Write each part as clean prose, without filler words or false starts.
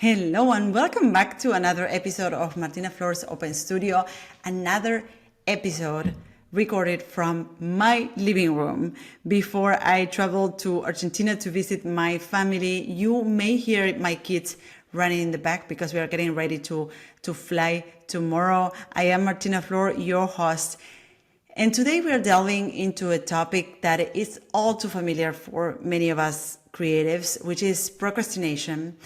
Hello and welcome back to another episode of Martina Flor's Open Studio, another episode recorded from my living room before I traveled to Argentina to visit my family. You may hear my kids running in the back because we are getting ready to fly tomorrow. I am Martina Flor, your host. And today we are delving into a topic that is all too familiar for many of us creatives, which is procrastination.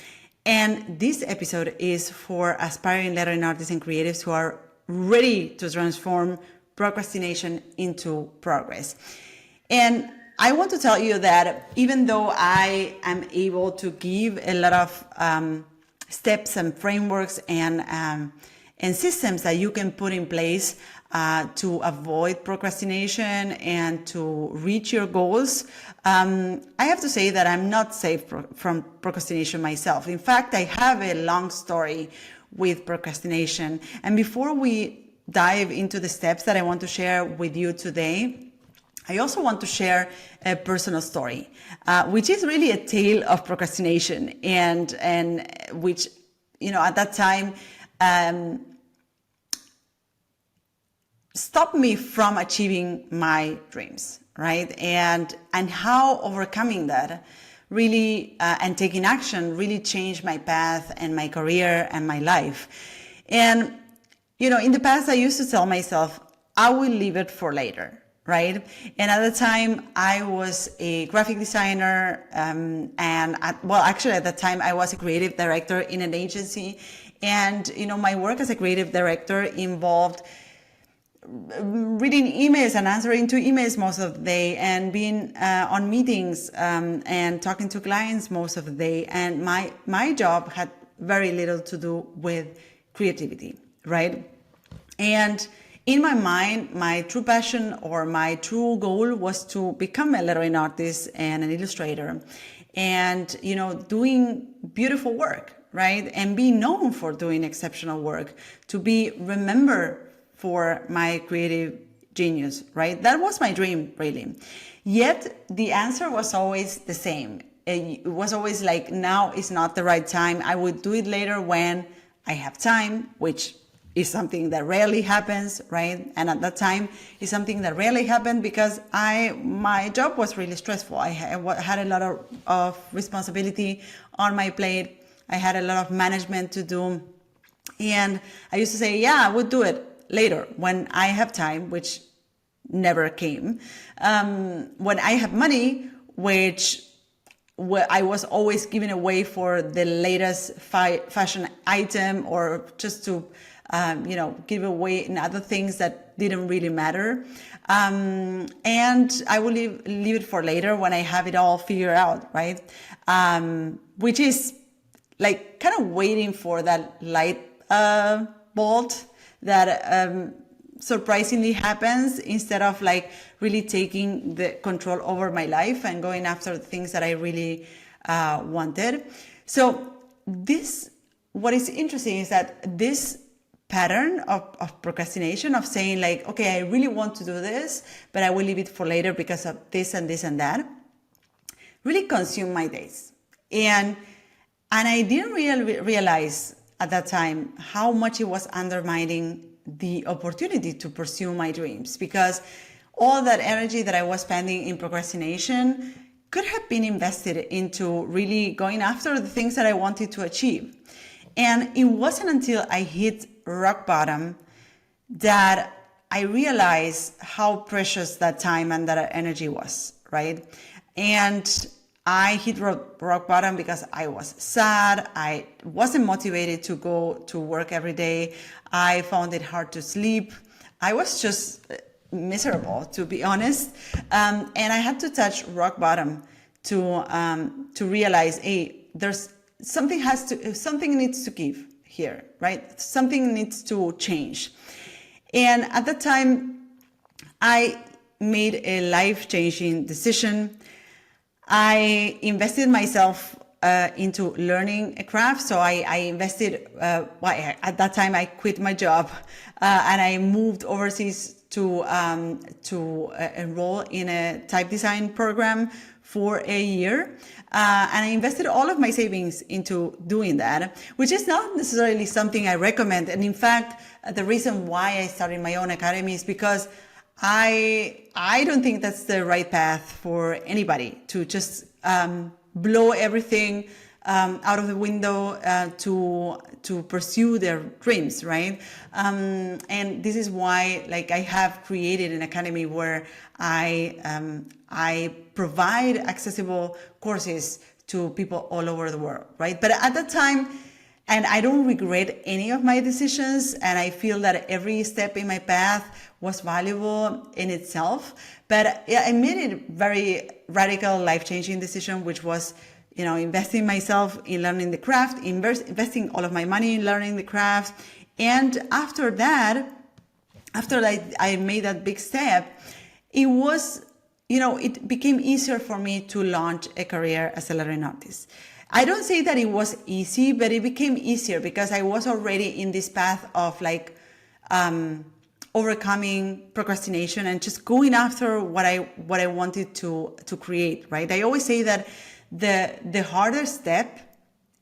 And this episode is for aspiring lettering artists and creatives who are ready to transform procrastination into progress. And I want to tell you that even though I am able to give a lot of steps and frameworks and systems that you can put in place to avoid procrastination and to reach your goals, I have to say that I'm not safe from procrastination myself. In fact, I have a long story with procrastination. And before we dive into the steps that I want to share with you today, I also want to share a personal story, which is really a tale of procrastination and which, at that time, stopped me from achieving my dreams, right? And how overcoming that really and taking action really changed my path and my career and my life. And in the past I used to tell myself I will leave it for later, right? And at the time I was a graphic designer, actually at that time I was a creative director in an agency, and my work as a creative director involved reading emails and answering to emails most of the day, and being on meetings and talking to clients most of the day. And my job had very little to do with creativity, right? And in my mind, my true passion or my true goal was to become a lettering artist and an illustrator, and doing beautiful work, right? And be known for doing exceptional work, to be remembered for my creative genius, right? That was my dream, really. Yet the answer was always the same. It was always like, now is not the right time. I would do it later when I have time, which is something that rarely happens, right? And at that time is something that rarely happened because my job was really stressful. I had a lot of responsibility on my plate. I had a lot of management to do. And I used to say, yeah, I would do it later when I have time, which never came. When I have money, which I was always giving away for the latest fashion item, or just to, give away in other things that didn't really matter. And I will leave it for later when I have it all figured out, right? Which is like kind of waiting for that light bolt that surprisingly happens, instead of like really taking the control over my life and going after the things that I really wanted. So what is interesting is that this pattern of procrastination, of saying like, okay, I really want to do this, but I will leave it for later because of this and this and that, really consumed my days. And I didn't really realize at that time how much it was undermining the opportunity to pursue my dreams, because all that energy that I was spending in procrastination could have been invested into really going after the things that I wanted to achieve. And it wasn't until I hit rock bottom that I realized how precious that time and that energy was, right? And I hit rock bottom because I was sad. I wasn't motivated to go to work every day. I found it hard to sleep. I was just miserable, to be honest. And I had to touch rock bottom to realize, hey, there's something needs to give here, right? Something needs to change. And at that time, I made a life-changing decision. I invested myself into learning a craft. So I invested, at that time I quit my job and I moved overseas to enroll in a type design program for a year. And I invested all of my savings into doing that, which is not necessarily something I recommend. And in fact, the reason why I started my own academy is because I don't think that's the right path for anybody to just blow everything out of the window to pursue their dreams, right? And this is why, like, I have created an academy where I provide accessible courses to people all over the world, right? But at that time, and I don't regret any of my decisions, and I feel that every step in my path was valuable in itself. But I made a very radical, life-changing decision, which was, investing myself in learning the craft, investing all of my money in learning the craft. And after that, after I made that big step, it was, it became easier for me to launch a career as a lettering artist. I don't say that it was easy, but it became easier because I was already in this path of overcoming procrastination and just going after what I wanted to create, right? I always say that the harder step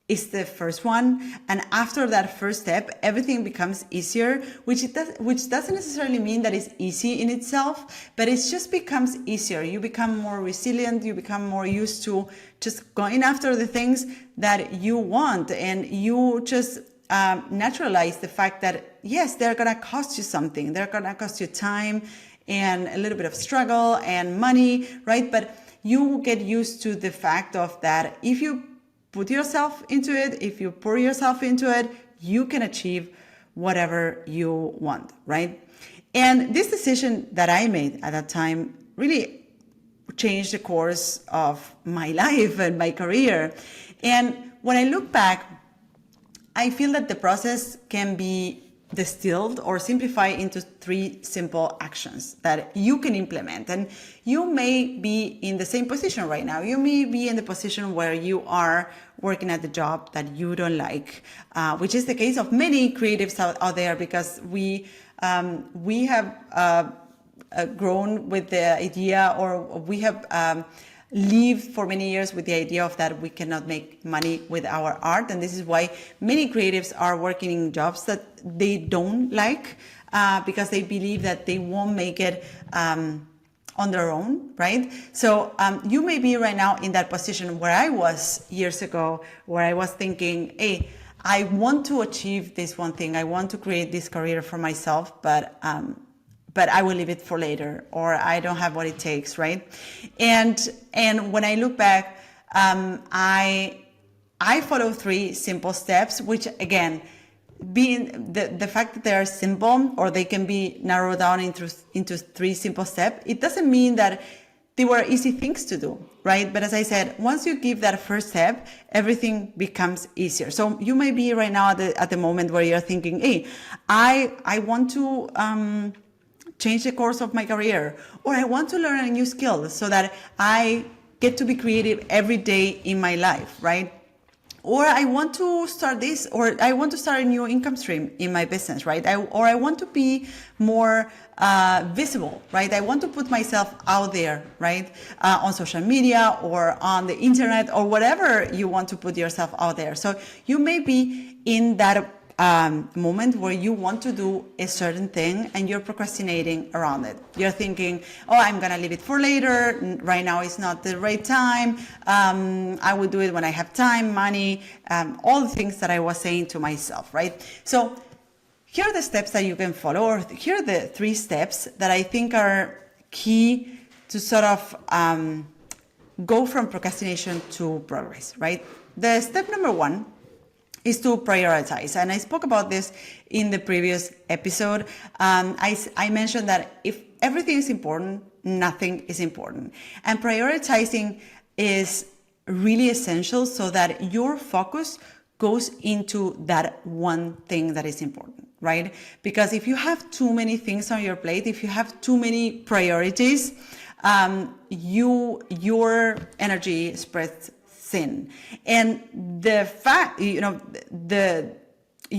is the first one, and after that first step, everything becomes easier, which doesn't necessarily mean that it's easy in itself, but it just becomes easier. You become more resilient, you become more used to just going after the things that you want, and you just naturalize the fact that, yes, they're gonna cost you something. They're gonna cost you time and a little bit of struggle and money, right? But you get used to the fact of that if you put yourself into it, if you pour yourself into it, you can achieve whatever you want, right? And this decision that I made at that time really changed the course of my life and my career. And when I look back, I feel that the process can be distilled or simplified into 3 simple actions that you can implement. And you may be in the same position right now. You may be in the position where you are working at the job that you don't like, which is the case of many creatives out there, because we have grown with the idea, or we have lived for many years with the idea of that we cannot make money with our art. And this is why many creatives are working in jobs that they don't like, because they believe that they won't make it on their own, right? So you may be right now in that position where I was years ago, where I was thinking, hey, I want to achieve this one thing. I want to create this career for myself, but I will leave it for later, or I don't have what it takes, right? And when I look back, I follow 3 simple steps, which again, being the fact that they are simple, or they can be narrowed down into 3 simple steps, it doesn't mean that they were easy things to do, right? But as I said, once you give that first step, everything becomes easier. So you may be right now at the moment where you're thinking, hey, I want to change the course of my career, or I want to learn a new skill so that I get to be creative every day in my life, right? Or I want to start this, or I want to start a new income stream in my business, right? Or I want to be more visible, right? I want to put myself out there, right? On social media or on the internet, or whatever you want to put yourself out there. So you may be in that moment where you want to do a certain thing and you're procrastinating around it. You're thinking, oh, I'm gonna leave it for later. Right now is not the right time. I will do it when I have time, money, all the things that I was saying to myself, right? So here are the steps that you can follow, or here are the 3 steps that I think are key to sort of go from procrastination to progress, right? The step number 1 is to prioritize. And I spoke about this in the previous episode. I mentioned that if everything is important, nothing is important. And prioritizing is really essential so that your focus goes into that one thing that is important, right? Because if you have too many things on your plate, if you have too many priorities, your energy spreads thin. And the fact, you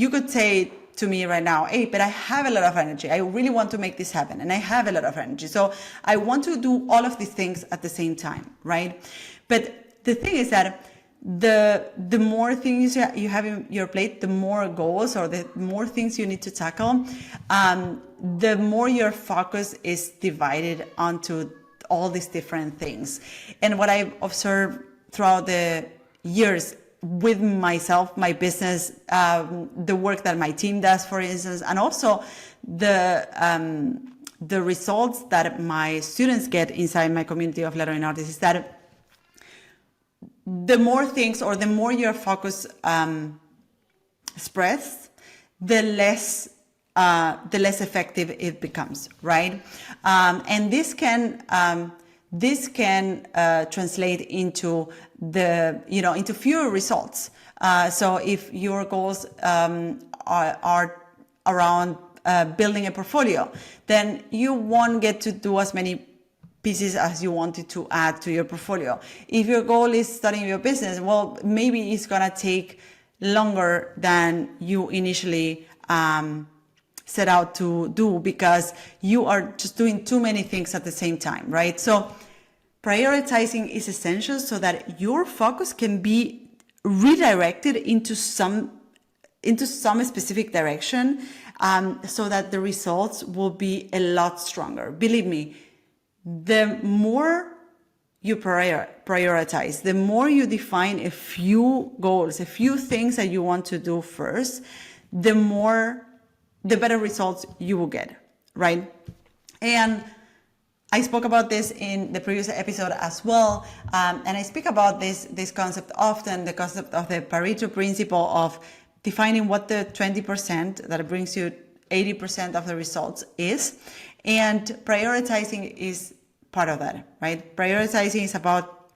could say to me right now, hey, but I have a lot of energy. I really want to make this happen, and I have a lot of energy. So I want to do all of these things at the same time, right? But the thing is that the more things you have in your plate, the more goals or the more things you need to tackle, the more your focus is divided onto all these different things. And what I've observed throughout the years with myself, my business, the work that my team does, for instance, and also the results that my students get inside my community of lettering artists, is that the more things or the more your focus spreads, the less effective it becomes, right? And this can translate into into fewer results. So if your goals are around building a portfolio, then you won't get to do as many pieces as you wanted to add to your portfolio. If your goal is starting your business, well, maybe it's gonna take longer than you initially set out to do, because you are just doing too many things at the same time, right? So prioritizing is essential so that your focus can be redirected into some specific direction, so that the results will be a lot stronger. Believe me, the more you prioritize, the more you define a few goals, a few things that you want to do first, the better results you will get, right? And I spoke about this in the previous episode as well, and I speak about this concept often, the concept of the Pareto principle of defining what the 20% that brings you 80% of the results is, and prioritizing is part of that, right? Prioritizing is about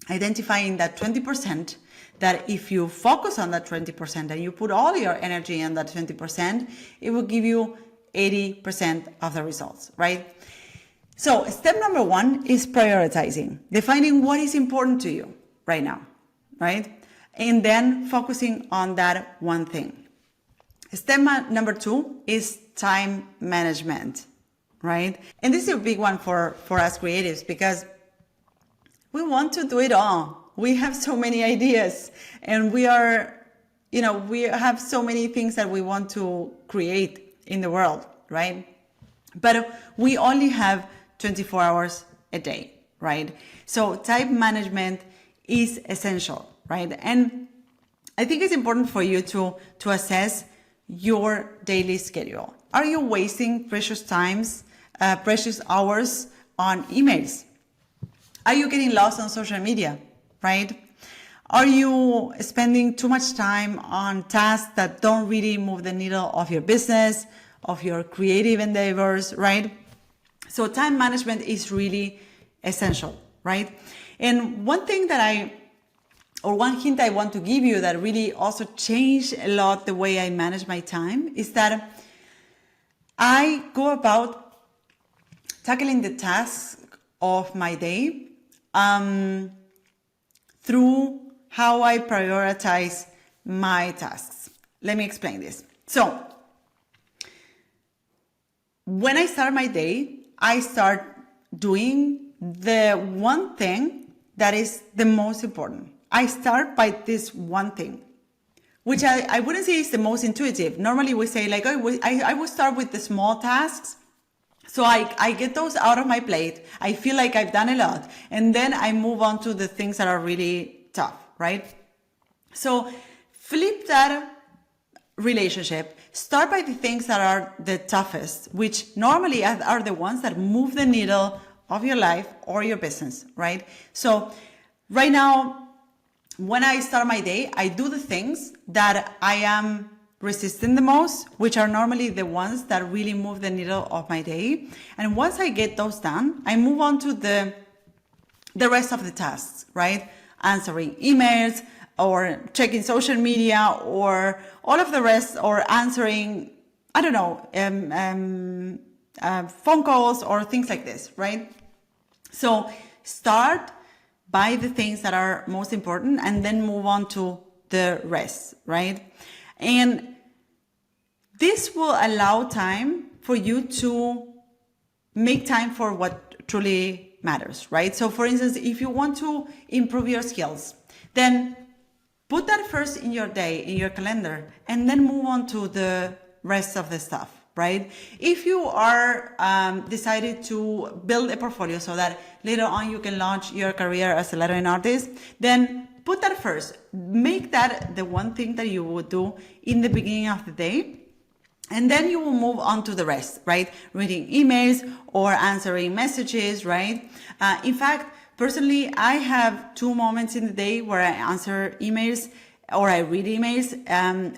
identifying that 20%, that if you focus on that 20% and you put all your energy in that 20%, it will give you 80% of the results, right? So step number one is prioritizing, defining what is important to you right now, right? And then focusing on that one thing. Step number two is time management, right? And this is a big one for us creatives, because we want to do it all. We have so many ideas, and we have so many things that we want to create in the world, right? But we only have 24 hours a day, right? So time management is essential, right? And I think it's important for you to assess your daily schedule. Are you wasting precious hours on emails? Are you getting lost on social media, right? Are you spending too much time on tasks that don't really move the needle of your business, of your creative endeavors, right? So time management is really essential, right? And one hint I want to give you that really also changed a lot the way I manage my time is that I go about tackling the tasks of my day through how I prioritize my tasks. Let me explain this. So when I start my day, I start doing the one thing that is the most important. I start by this one thing, which I wouldn't say is the most intuitive. Normally we say like, oh, I will start with the small tasks. So I get those out of my plate. I feel like I've done a lot. And then I move on to the things that are really tough, right? So flip that relationship. Start by the things that are the toughest, which normally are the ones that move the needle of your life or your business, right? So right now, when I start my day, I do the things that I am resisting the most, which are normally the ones that really move the needle of my day. And once I get those done, I move on to the rest of the tasks, right? Answering emails or checking social media or all of the rest, or answering, I don't know, phone calls or things like this, right? So start by the things that are most important and then move on to the rest, right? And This will allow time for you to make time for what truly matters, right? So for instance, if you want to improve your skills, then put that first in your day, in your calendar, and then move on to the rest of the stuff, right? If you are decided to build a portfolio so that later on you can launch your career as a lettering artist, then put that first. Make that the one thing that you would do in the beginning of the day. And then you will move on to the rest, right? Reading emails or answering messages, right? In fact, personally, I have 2 moments in the day where I answer emails or I read emails,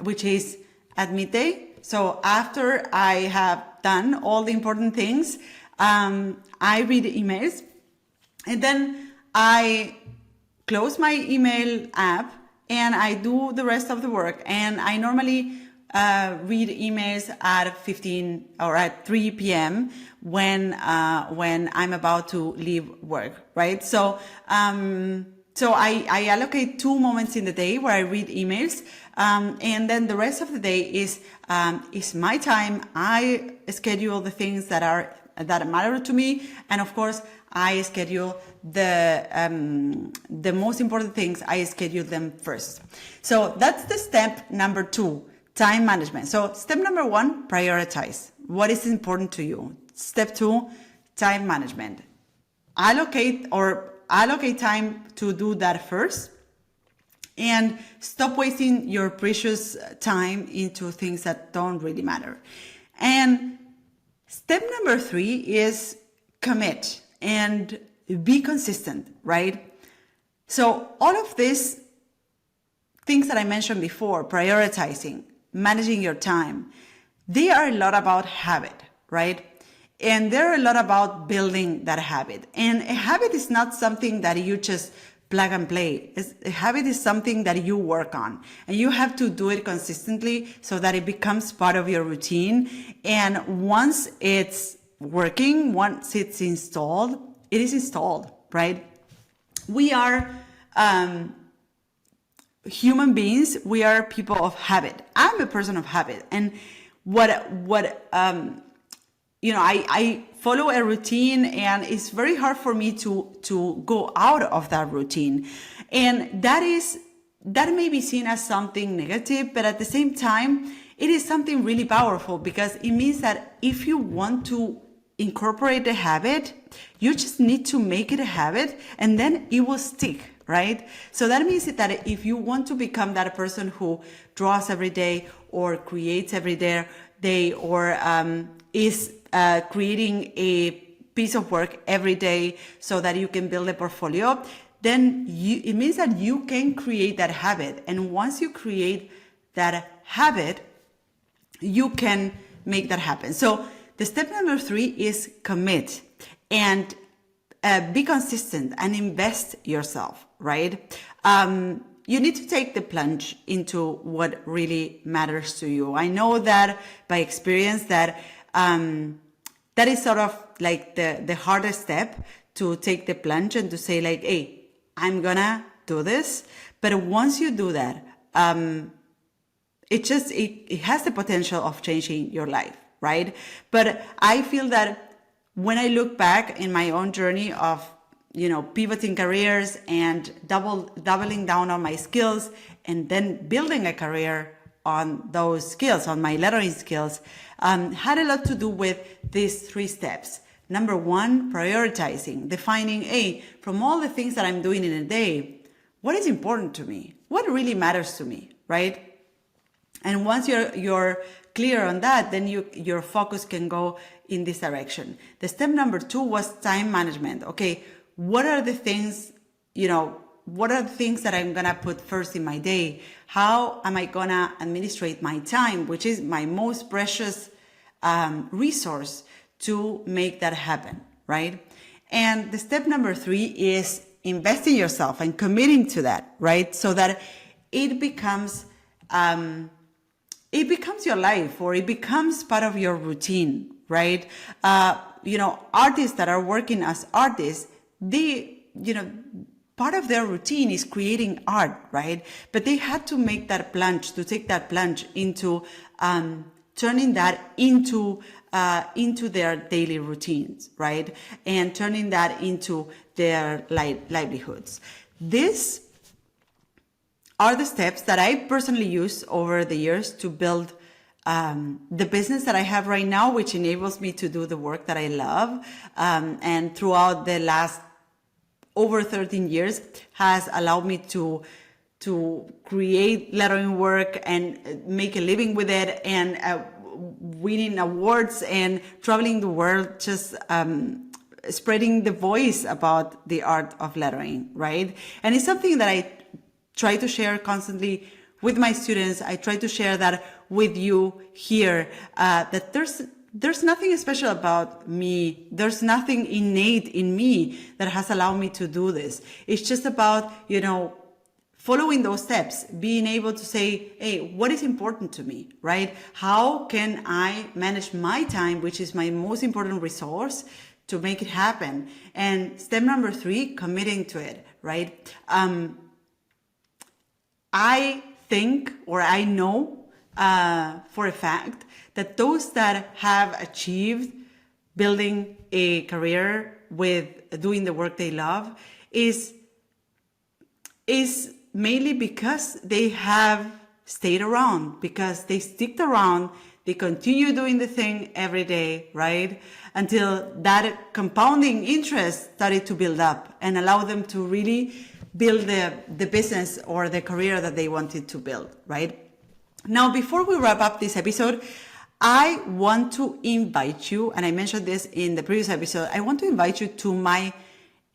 which is at midday. So after I have done all the important things, I read emails and then I close my email app and I do the rest of the work. And I normally read emails at 15 or at 3 p.m. when I'm about to leave work, right? So I allocate 2 moments in the day where I read emails, and then the rest of the day is my time. I schedule the things that matter to me, and of course I schedule the most important things. I schedule them first. So that's the step number 2. Time management. So step number 1, prioritize. What is important to you? Step 2, time management. Allocate time to do that first and stop wasting your precious time into things that don't really matter. And step number 3 is commit and be consistent, right? So all of these things that I mentioned before, prioritizing, managing your time, they are a lot about habit, right? And they're a lot about building that habit. And a habit is not something that you just plug and play. A habit is something that you work on, and you have to do it consistently so that it becomes part of your routine. And once it's working, once it's installed, it is installed, right? We are human beings. We are people of habit. I'm a person of habit, and I follow a routine, and it's very hard for me to go out of that routine, and that may be seen as something negative, but at the same time, it is something really powerful, because it means that if you want to incorporate a habit, you just need to make it a habit, and then it will stick. Right? So that means that if you want to become that person who draws every day or creates every day or is creating a piece of work every day so that you can build a portfolio, then it means that you can create that habit. And once you create that habit, you can make that happen. So the step number 3 is commit and be consistent and invest yourself, right? You need to take the plunge into what really matters to you. I know that by experience that is sort of like the hardest step, to take the plunge and to say like, hey, I'm gonna do this. But once you do that, it has the potential of changing your life, right? But I feel that when I look back in my own journey of, pivoting careers and doubling down on my skills and then building a career on those skills, on my lettering skills, had a lot to do with these 3 steps. Number 1, prioritizing, defining, from all the things that I'm doing in a day, what is important to me? What really matters to me, right? And once you're clear on that, then your focus can go in this direction. The step number 2 was time management. Okay, what are the things that I'm gonna put first in my day? How am I gonna administrate my time, which is my most precious resource, to make that happen, right? And the step number 3 is investing yourself and committing to that, right? So that it becomes your life, or it becomes part of your routine, right? Artists that are working as artists, part of their routine is creating art, right? But they had to take that plunge into turning that into their daily routines, right? And turning that into their livelihoods. These are the steps that I personally use over the years to build the business that I have right now, which enables me to do the work that I love. And throughout the last over 13 years has allowed me to create lettering work and make a living with it, and winning awards and traveling the world, just spreading the voice about the art of lettering, right? And it's something that I try to share constantly with my students. I try to share that with you here, that there's nothing special about me. There's nothing innate in me that has allowed me to do this. It's just about, following those steps, being able to say, hey, what is important to me, right? How can I manage my time, which is my most important resource, to make it happen? And step number 3, committing to it, right? I think, or I know for a fact, that those that have achieved building a career with doing the work they love is mainly because they have stayed around, because they sticked around, they continue doing the thing every day, right? Until that compounding interest started to build up and allow them to really build the business or the career that they wanted to build, right? Now, before we wrap up this episode, I want to invite you, and I mentioned this in the previous episode, I want to invite you to my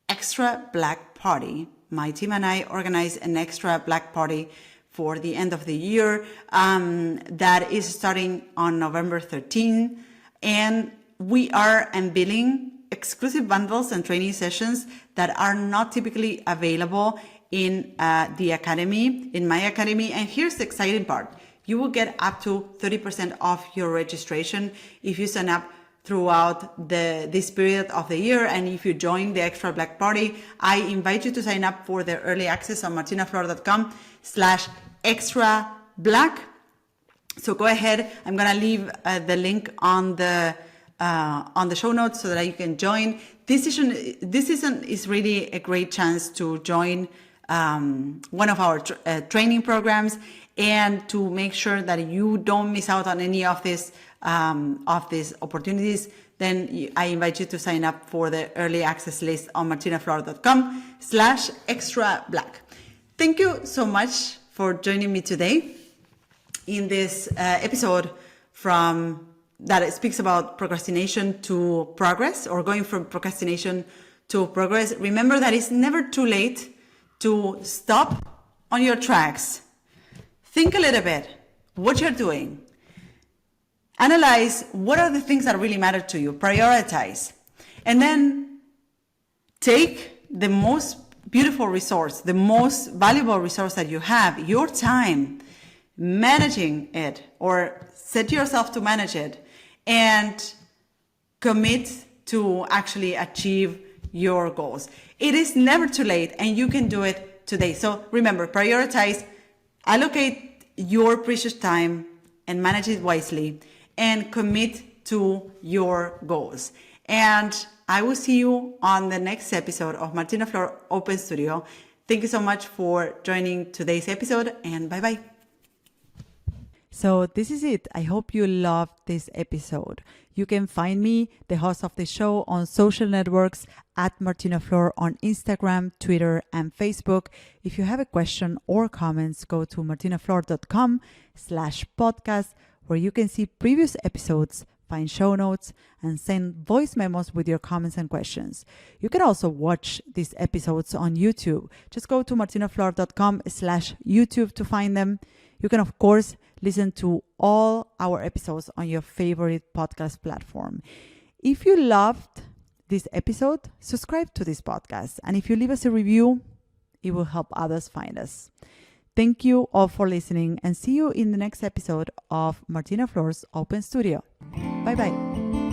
extra black party. My team and I organize an extra black party for the end of the year that is starting on November 13. And we are unveiling exclusive bundles and training sessions that are not typically available in the academy, in my academy. And here's the exciting part. You will get up to 30% off your registration if you sign up throughout this period of the year. And if you join the Extra Black Party, I invite you to sign up for the early access on martinaflor.com/extra black. So go ahead. I'm going to leave the link on the show notes so that you can join. This season is really a great chance to join one of our training programs, and to make sure that you don't miss out on any of these opportunities. Then I invite you to sign up for the early access list on martinaflor.com/extra black. Thank you so much for joining me today in this episode that speaks about procrastination to progress, or going from procrastination to progress. Remember that it's never too late to stop on your tracks. Think a little bit what you're doing. Analyze what are the things that really matter to you. Prioritize. And then take the most beautiful resource, the most valuable resource that you have, your time, managing it, or set yourself to manage it, and commit to actually achieve your goals. It is never too late, and you can do it today. So remember, prioritize, allocate your precious time and manage it wisely, and commit to your goals. And I will see you on the next episode of Martina Flor Open Studio. Thank you so much for joining today's episode, and bye-bye. So this is it. I hope you loved this episode. You can find me, the host of the show, on social networks at Martina Flor on Instagram, Twitter, and Facebook. If you have a question or comments, go to martinaflor.com/podcast, where you can see previous episodes, find show notes, and send voice memos with your comments and questions. You can also watch these episodes on YouTube. Just go to martinaflor.com/YouTube to find them. You can, of course, listen to all our episodes on your favorite podcast platform. If you loved this episode, subscribe to this podcast. And if you leave us a review, it will help others find us. Thank you all for listening, and see you in the next episode of Martina Flor's Open Studio. Bye-bye.